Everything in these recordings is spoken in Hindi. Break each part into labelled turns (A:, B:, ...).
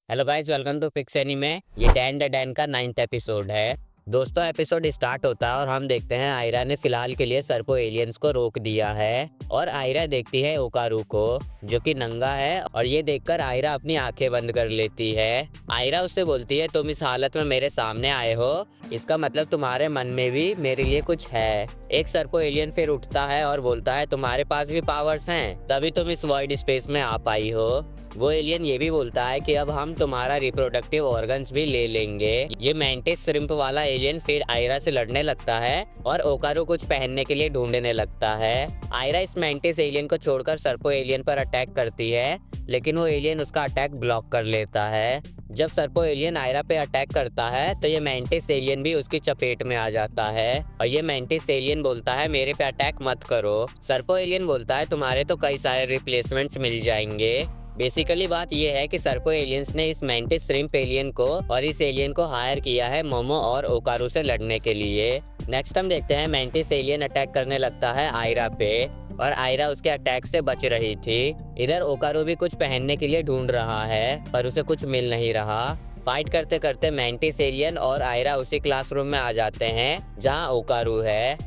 A: Hello guys, welcome to Pix Anime. ये डैन द डैन का 9th एपिसोड है। दोस्तों, एपिसोड स्टार्ट होता है और हम देखते हैं आयरा ने फिलहाल के लिए सर्पो एलियंस को रोक दिया है और आयरा देखती है ओकारू को, जो कि नंगा है, और ये देखकर आयरा अपनी आंखें बंद कर लेती है। आयरा उससे बोलती है, तुम इस हालत में मेरे सामने आए हो, इसका मतलब तुम्हारे मन में भी मेरे लिए कुछ है। एक सर्पो एलियन फिर उठता है और बोलता है, तुम्हारे पास भी पावर्स हैं, तभी तुम इस वॉइड स्पेस में आ पाई हो। वो एलियन ये भी बोलता है कि अब हम तुम्हारा रिप्रोडक्टिव ऑर्गन्स भी ले लेंगे। ये मैंटिस श्रिम्प वाला एलियन फिर आयरा से लड़ने लगता है और ओकारू कुछ पहनने के लिए ढूंढने लगता है। आयरा इस मैंटिस एलियन को छोड़कर सर्पो एलियन पर अटैक करती है, लेकिन वो एलियन उसका अटैक ब्लॉक कर लेता है। जब सर्पो एलियन आयरा पे अटैक करता है तो ये मैंटिस एलियन भी उसकी चपेट में आ जाता है और ये मैंटिस एलियन बोलता है, मेरे पे अटैक मत करो। सर्पो एलियन बोलता है, तुम्हारे तो कई सारे रिप्लेसमेंट्स मिल जाएंगे। बेसिकली बात यह है कि सर्पो एलियंस ने इस मैंटिस श्रिम्प एलियन को और इस एलियन को हायर किया है मोमो और ओकारू से लड़ने के लिए। नेक्स्ट हम देखते हैं मैंटिस एलियन अटैक करने लगता है आयरा पे और आयरा उसके अटैक से बच रही थी। इधर ओकारू भी कुछ पहनने के लिए ढूंढ रहा है पर उसे कुछ मिल नहीं रहा। फाइट करते करते मैंटिस एलियन और आयरा उसी क्लासरूम में आ जाते हैं जहां ओकारू है।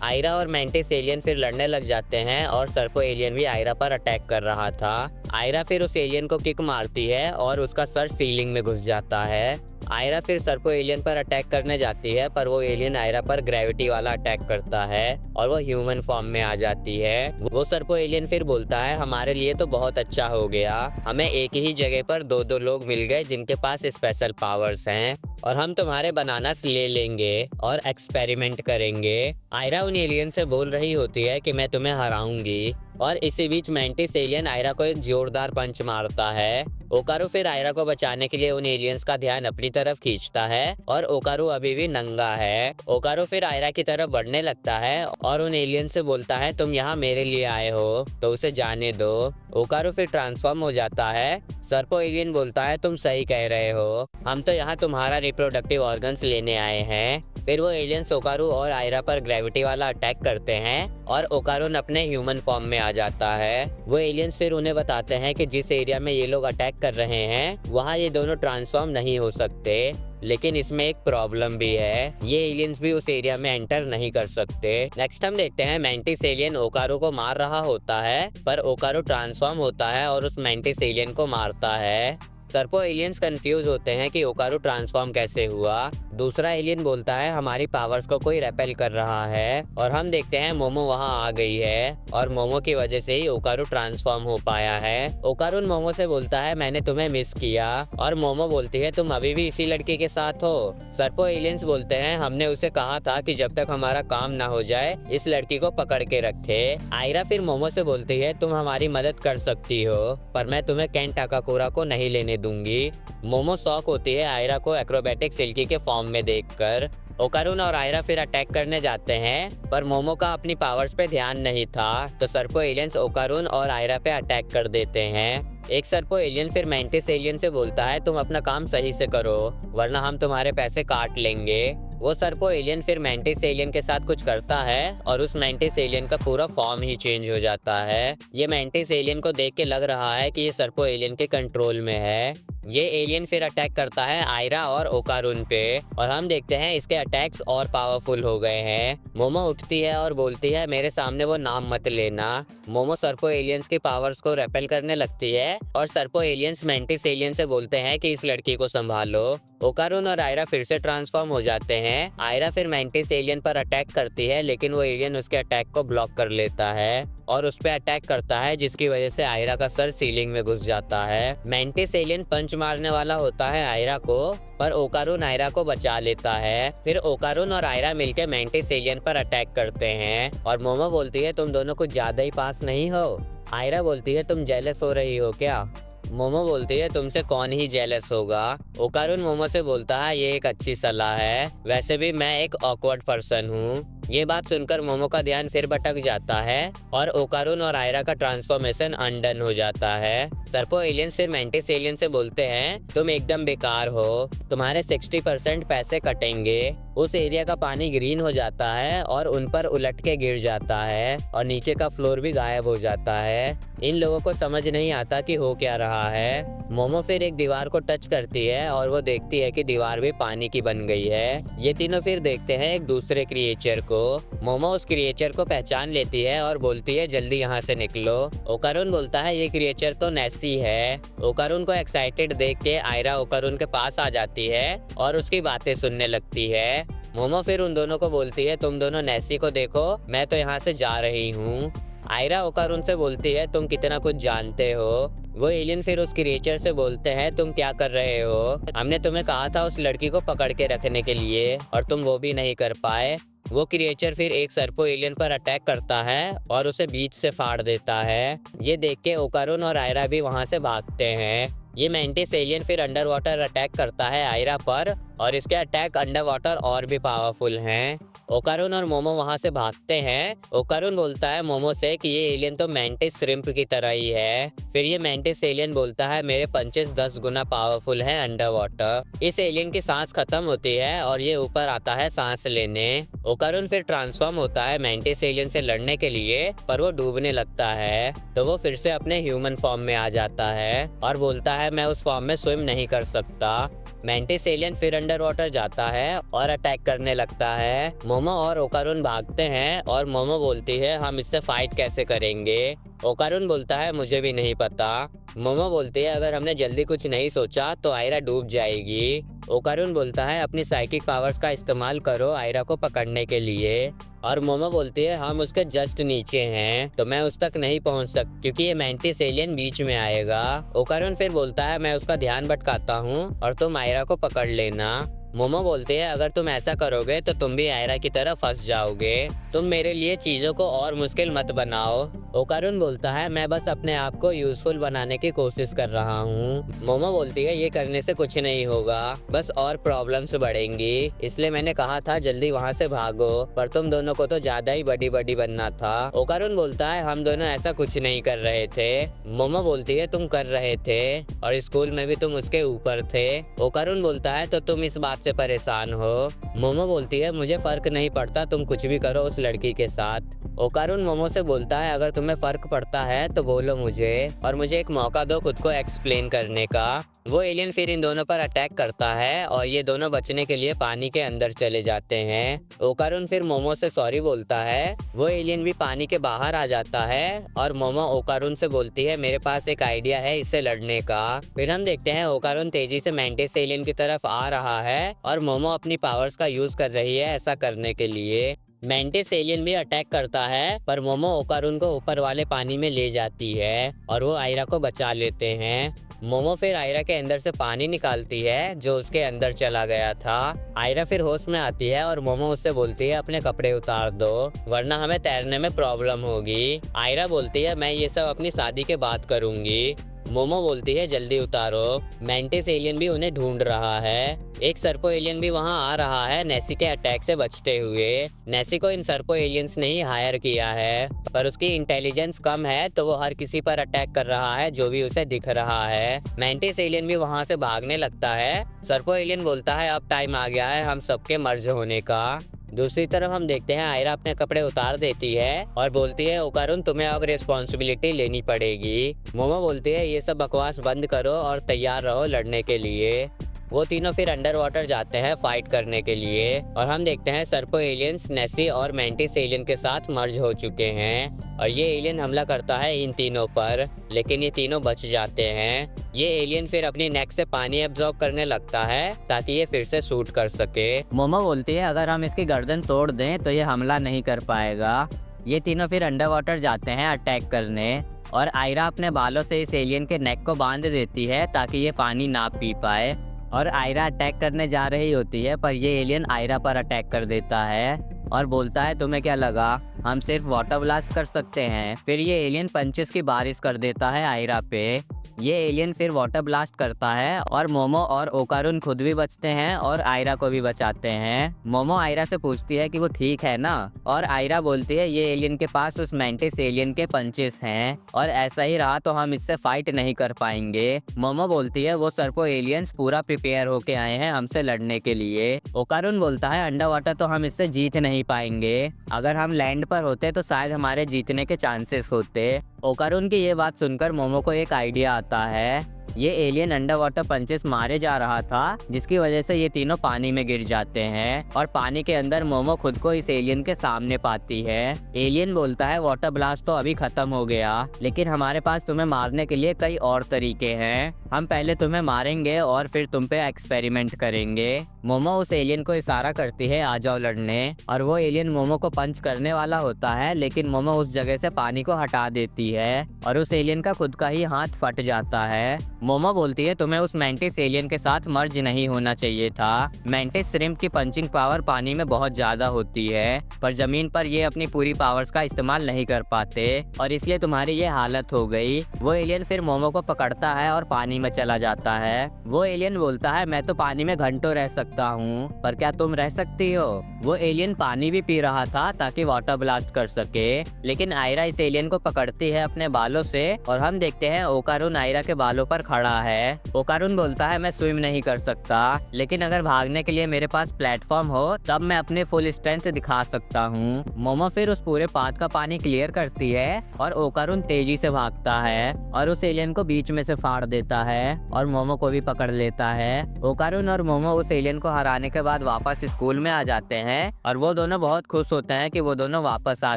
A: आयरा और मैंटिस एलियन फिर लड़ने लग जाते हैं और सर्पो एलियन भी आयरा पर अटैक कर रहा था। आयरा फिर उस एलियन को किक मारती है और उसका सर सीलिंग में घुस जाता है। आयरा फिर सर्पो एलियन पर अटैक करने जाती है पर वो एलियन आयरा पर ग्रेविटी वाला अटैक करता है और वो ह्यूमन फॉर्म में आ जाती है। वो सर्पो एलियन फिर बोलता है, हमारे लिए तो बहुत अच्छा हो गया, हमें एक ही जगह पर दो दो लोग मिल गए जिनके पास स्पेशल पावर्स हैं और हम तुम्हारे बनानास ले लेंगे और एक्सपेरिमेंट करेंगे। आयरा उन एलियन से बोल रही होती है कि मैं तुम्हें हराऊंगी और इसी बीच मैंटिस एलियन आयरा को एक जोरदार पंच मारता है। ओकारू फिर आयरा को बचाने के लिए उन एलियंस का ध्यान अपनी तरफ खींचता है और ओकारू अभी भी नंगा है। ओकारू फिर आयरा की तरफ बढ़ने लगता है और उन एलियन से बोलता है, तुम यहाँ मेरे लिए आए हो तो उसे जाने दो। ओकारू फिर ट्रांसफॉर्म हो जाता है। सर्पो एलियन बोलता है, तुम सही कह रहे हो, हम तो यहाँ तुम्हारा रिप्रोडक्टिव ऑर्गन्स लेने आए हैं। फिर वो एलियंस ओकारू और आयरा पर ग्रेविटी वाला अटैक करते हैं और ओकारू अपने ह्यूमन फॉर्म में आ जाता है। वो एलियंस फिर उन्हें बताते हैं कि जिस एरिया में ये लोग अटैक कर रहे हैं वहाँ ये दोनों ट्रांसफॉर्म नहीं हो सकते, लेकिन इसमें एक प्रॉब्लम भी है, ये एलियंस भी उस एरिया में एंटर नहीं कर सकते। नेक्स्ट हम देखते हैं मैंटिस एलियन ओकारू को मार रहा होता है पर ओकारू ट्रांसफॉर्म होता है और उस मैंटिस एलियन को मारता है। सर्पो एलियंस कंफ्यूज होते हैं कि ओकारू ट्रांसफॉर्म कैसे हुआ। दूसरा एलियन बोलता है, हमारी पावर्स को कोई रेपेल कर रहा है, और हम देखते हैं मोमो वहां आ गई है और मोमो की वजह से ही ओकारू ट्रांसफॉर्म हो पाया है। ओकारू मोमो से बोलता है, मैंने तुम्हें मिस किया, और मोमो बोलती है, तुम अभी भी इसी लड़की के साथ हो। सर्पो एलियंस बोलते हैं, हमने उसे कहा था कि जब तक हमारा काम ना हो जाए इस लड़की को पकड़ के रखे। आयरा फिर मोमो से बोलती है, तुम हमारी मदद कर सकती हो पर मैं तुम्हें केन टाकाकुरा को नहीं लेने दूंगी। मोमो शॉक होती है आयरा को एक्रोबैटिक सिल्की के फॉर्म में देखकर। ओकारून और आयरा फिर अटैक करने जाते हैं पर मोमो का अपनी पावर्स पे ध्यान नहीं था तो सर्पो एलियंस ओकारून और आयरा पे अटैक कर देते हैं। एक सर्पो एलियन फिर मैंटिस एलियन से बोलता है, तुम अपना काम सही से करो वरना हम तुम्हारे पैसे काट लेंगे। वो सर्पो एलियन फिर मैंटिस एलियन के साथ कुछ करता है और उस मैंटिस एलियन का पूरा फॉर्म ही चेंज हो जाता है। ये मैंटिस एलियन को देख के लग रहा है कि ये सर्पो एलियन के कंट्रोल में है। ये एलियन फिर अटैक करता है आयरा और ओकारून पे और हम देखते हैं इसके अटैक्स और पावरफुल हो गए हैं। मोमो उठती है और बोलती है, मेरे सामने वो नाम मत लेना। मोमो सर्पो एलियंस की पावर्स को रेपेल करने लगती है और सर्पो एलियंस मैंटिस एलियन से बोलते हैं कि इस लड़की को संभालो। ओकारून और आयरा फिर से ट्रांसफॉर्म हो जाते हैं। आयरा फिर मैंटिस एलियन पर अटैक करती है लेकिन वो एलियन उसके अटैक को ब्लॉक कर लेता है और उस पे अटैक करता है जिसकी वजह से आयरा का सर सीलिंग में घुस जाता है। मैंटिस एलियन पंच मारने वाला होता है आयरा को पर ओकारून आयरा को बचा लेता है। फिर ओकारून और आयरा मिलकर मैंटिस एलियन पर अटैक करते हैं और मोमो बोलती है, तुम दोनों कुछ ज्यादा ही पास नहीं हो। आयरा बोलती है, तुम जेलस हो रही हो क्या। मोमो बोलती है, तुमसे कौन ही जेलस होगा। ओकारून मोमो से बोलता है, ये एक अच्छी सलाह है, वैसे भी मैं एक ऑकवर्ड पर्सन हूँ। ये बात सुनकर मोमो का ध्यान फिर भटक जाता है और ओकारून और आयरा का ट्रांसफॉर्मेशन अनडन हो जाता है। सर्पो एलियंस फिर मैंटिस एलियन से बोलते हैं, तुम एकदम बेकार हो, तुम्हारे 60% पैसे कटेंगे। उस एरिया का पानी ग्रीन हो जाता है और उन पर उलट के गिर जाता है और नीचे का फ्लोर भी गायब हो जाता है। इन लोगों को समझ नहीं आता कि हो क्या रहा है। मोमो फिर एक दीवार को टच करती है और वो देखती है कि दीवार भी पानी की बन गई है। ये तीनों फिर देखते हैं एक दूसरे क्रिएचर को। मोमो उस क्रिएचर को पहचान लेती है और बोलती है जल्दी यहाँ से निकलो। ओकारून बोलता है ये क्रिएचर तो नेसी है। ओकारून को एक्साइटेड देख के आयरा ओकारून के पास आ जाती है और उसकी बातें सुनने लगती है। मोमो फिर उन दोनों को बोलती है तुम दोनों नेसी को देखो, मैं तो यहाँ से जा रही हूँ। आयरा ओकारून से बोलती है तुम कितना कुछ जानते हो। वो एलियन फिर उस क्रिएचर से बोलते हैं तुम क्या कर रहे हो, हमने तुम्हें कहा था उस लड़की को पकड़ के रखने के लिए और तुम वो भी नहीं कर पाए। वो क्रिएचर फिर एक सर्पो एलियन पर अटैक करता है और उसे बीच से फाड़ देता है। ये देख के ओकारून और आयरा भी वहां से भागते हैं। ये मेंटिस एलियन फिर अंडर वाटर अटैक करता है आयरा पर और इसके अटैक अंडर वाटर और भी पावरफुल हैं। ओकारून और मोमो वहां से भागते हैं। ओकारून बोलता है मोमो से कि ये एलियन तो मेंटिस श्रिम्प की तरह ही है। फिर ये मेंटिस एलियन बोलता है मेरे पंचेस 10 गुना पावरफुल हैं अंडर वाटर। इस एलियन की सांस खत्म होती है और ये ऊपर आता है सांस लेने। ओकारून फिर ट्रांसफॉर्म होता है मेंटिस एलियन से लड़ने के लिए, पर वो डूबने लगता है तो वो फिर से अपने ह्यूमन फॉर्म में आ जाता है और बोलता है मैं उस फॉर्म में स्विम नहीं कर सकता। मेंटिस एलियन फिर अंडर वाटर जाता है और अटैक करने लगता है। मोमो और ओकारून भागते हैं और मोमो बोलती है हम इससे फाइट कैसे करेंगे। ओकारून बोलता है मुझे भी नहीं पता। मोमो बोलती है अगर हमने जल्दी कुछ नहीं सोचा तो आयरा डूब जाएगी। ओकारून बोलता है अपनी साइकिक पावर्स का इस्तेमाल करो आयरा को पकड़ने के लिए। और मोमो बोलती है हम उसके जस्ट नीचे हैं तो मैं उस तक नहीं पहुंच सकती क्योंकि ये मेंटिस एलियन बीच में आएगा। ओकारून फिर बोलता है मैं उसका ध्यान भटकाता हूँ और तुम आयरा को पकड़ लेना। मोमो बोलते हैं अगर तुम ऐसा करोगे तो तुम भी आयरा की तरह फंस जाओगे, तुम मेरे लिए चीजों को और मुश्किल मत बनाओ। ओकारून बोलता है मैं बस अपने आप को यूजफुल बनाने की कोशिश कर रहा हूँ। मोमो बोलती है ये करने से कुछ नहीं होगा, बस और प्रॉब्लम्स बढ़ेंगी, इसलिए मैंने कहा था जल्दी वहाँ से भागो, पर तुम दोनों को तो ज्यादा ही बड़ी बड़ी बनना था। ओकारून बोलता है हम दोनों ऐसा कुछ नहीं कर रहे थे। मोमो बोलती है तुम कर रहे थे और स्कूल में भी तुम उसके ऊपर थे। ओकारून बोलता है तो तुम इस बात से परेशान हो। मोमो बोलती है मुझे फर्क नहीं पड़ता, तुम कुछ भी करो उस लड़की के साथ। ओकारून मोमो से बोलता है अगर तुम्हें फर्क पड़ता है तो बोलो मुझे और मुझे एक मौका दो खुद को एक्सप्लेन करने का। वो एलियन फिर इन दोनों पर अटैक करता है और ये दोनों बचने के लिए पानी के अंदर चले जाते हैं। ओकारून फिर मोमो से सॉरी बोलता है। वो एलियन भी पानी के बाहर आ जाता है और मोमो ओकारून से बोलती है मेरे पास एक आइडिया है इससे लड़ने का। फिर हम देखते हैं ओकारून तेजी से मेंटिस एलियन की तरफ आ रहा है और मोमो अपनी पावर्स का यूज कर रही है ऐसा करने के लिए। मेंटिस एलियन भी अटैक करता है पर मोमो ओकारून को ऊपर वाले पानी में ले जाती है और वो आयरा को बचा लेते हैं। मोमो फिर आयरा के अंदर से पानी निकालती है जो उसके अंदर चला गया था। आयरा फिर होश में आती है और मोमो उससे बोलती है अपने कपड़े उतार दो वरना हमें तैरने में प्रॉब्लम होगी। आयरा बोलती है मैं ये सब अपनी शादी के बाद करूंगी। मोमो बोलती है जल्दी उतारो। मेंटिस एलियन भी उन्हें ढूंढ रहा है। एक सर्पो एलियन भी वहां आ रहा है नेसी के अटैक से बचते हुए। नेसी को इन सर्पो एलियंस ने ही हायर किया है पर उसकी इंटेलिजेंस कम है तो वो हर किसी पर अटैक कर रहा है जो भी उसे दिख रहा है। मेंटिस एलियन भी वहां से भागने लगता है। सर्पो एलियन बोलता है अब टाइम आ गया है हम सबके मर्ज होने का। दूसरी तरफ हम देखते हैं आयरा अपने कपड़े उतार देती है और बोलती है ओकारून तुम्हें अब रिस्पॉन्सिबिलिटी लेनी पड़ेगी। मोमो बोलती है ये सब बकवास बंद करो और तैयार रहो लड़ने के लिए। वो तीनों फिर अंडर वाटर जाते हैं फाइट करने के लिए और हम देखते हैं सर्पो एलियंस नेसी और मेंटिस एलियन के साथ मर्ज हो चुके हैं और ये एलियन हमला करता है इन तीनों पर लेकिन ये तीनों बच जाते हैं। ये एलियन फिर अपनी नेक से पानी एब्जॉर्ब करने लगता है ताकि ये फिर से शूट कर सके। मोमो बोलती है अगर हम इसकी गर्दन तोड़ दें तो ये हमला नहीं कर पाएगा। ये तीनों फिर अंडर वाटर जाते हैं अटैक करने और आयरा अपने बालों से इस एलियन के नेक को बांध देती है ताकि ये पानी ना पी पाए और आयरा अटैक करने जा रही होती है पर ये एलियन आयरा पर अटैक कर देता है और बोलता है तुम्हें क्या लगा हम सिर्फ वाटर ब्लास्ट कर सकते हैं। फिर ये एलियन पंचेस की बारिश कर देता है आयरा पे। ये एलियन फिर वाटर ब्लास्ट करता है और मोमो और ओकारुन खुद भी बचते हैं और आयरा को भी बचाते हैं। मोमो आयरा से पूछती है कि वो ठीक है ना, और आयरा बोलती है ये एलियन के पास उस मैंटिस एलियन के पंचेस हैं और ऐसा ही रहा तो हम इससे फाइट नहीं कर पाएंगे। मोमो बोलती है वो सर्पो एलियंस पूरा प्रिपेयर होके आए हैं हमसे लड़ने के लिए। ओकारुन बोलता है अंडर वाटर तो हम इससे जीत नहीं पाएंगे, अगर हम लैंड पर होते तो शायद हमारे जीतने के चांसेस होते। ओकारुन की ये बात सुनकर मोमो को एक आइडिया आता है। ये एलियन अंडर वाटर पंचेस मारे जा रहा था, जिसकी वजह से ये तीनों पानी में गिर जाते हैं और पानी के अंदर मोमो खुद को इस एलियन के सामने पाती है। एलियन बोलता है वाटर ब्लास्ट तो अभी खत्म हो गया, लेकिन हमारे पास तुम्हें मारने के लिए कई और तरीके हैं। हम पहले तुम्हें मारेंगे और फिर तुम पे एक्सपेरिमेंट करेंगे। मोमो उस एलियन को इशारा करती है आ जाओ लड़ने, और वो एलियन मोमो को पंच करने वाला होता है, लेकिन मोमो उस जगह से पानी को हटा देती है और उस एलियन का खुद का ही हाथ फट जाता है। मोमो बोलती है तुम्हें उस मैंटिस एलियन के साथ मर्ज नहीं होना चाहिए था। मैंटिस श्रिम्प की पंचिंग पावर पानी में बहुत ज्यादा होती है, पर जमीन पर ये अपनी पूरी पावर्स का इस्तेमाल नहीं कर पाते और इसलिए तुम्हारी ये हालत हो गई। वो एलियन फिर मोमो को पकड़ता है और पानी में चला जाता है। वो एलियन बोलता है मैं तो पानी में घंटों रह सकता हूँ, पर क्या तुम रह सकती हो? वो एलियन पानी भी पी रहा था ताकि वाटर ब्लास्ट कर सके, लेकिन आयरा इस एलियन को पकड़ती है अपने बालों से और हम देखते हैं ओकारुन आयरा के बालों पर खड़ा है। ओकारुन बोलता है मैं स्विम नहीं कर सकता, लेकिन अगर भागने के लिए मेरे पास प्लेटफॉर्म हो तब मैं अपने फुल स्ट्रेंथ दिखा सकता हूँ। मोमो फिर उस पूरे पाथ का पानी क्लियर करती है और ओकारुन तेजी से भागता है और उस एलियन को बीच में से फाड़ देता है और मोमो को भी पकड़ लेता है। ओकारुन और मोमो उस एलियन को हराने के बाद वापस स्कूल में आ जाते हैं और वो दोनों बहुत खुश होते हैं कि वो दोनों वापस आ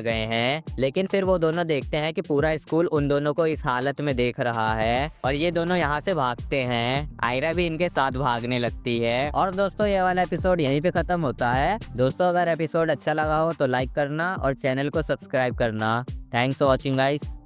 A: गए हैं, लेकिन फिर वो दोनों देखते हैं कि पूरा स्कूल उन दोनों को इस हालत में देख रहा है और ये दोनों यहाँ से भागते हैं। आयरा भी इनके साथ भागने लगती है। और दोस्तों ये वाला एपिसोड यहीं पे खत्म होता है। दोस्तों अगर एपिसोड अच्छा लगा हो तो लाइक करना और चैनल को सब्सक्राइब करना। Thanks for watching guys.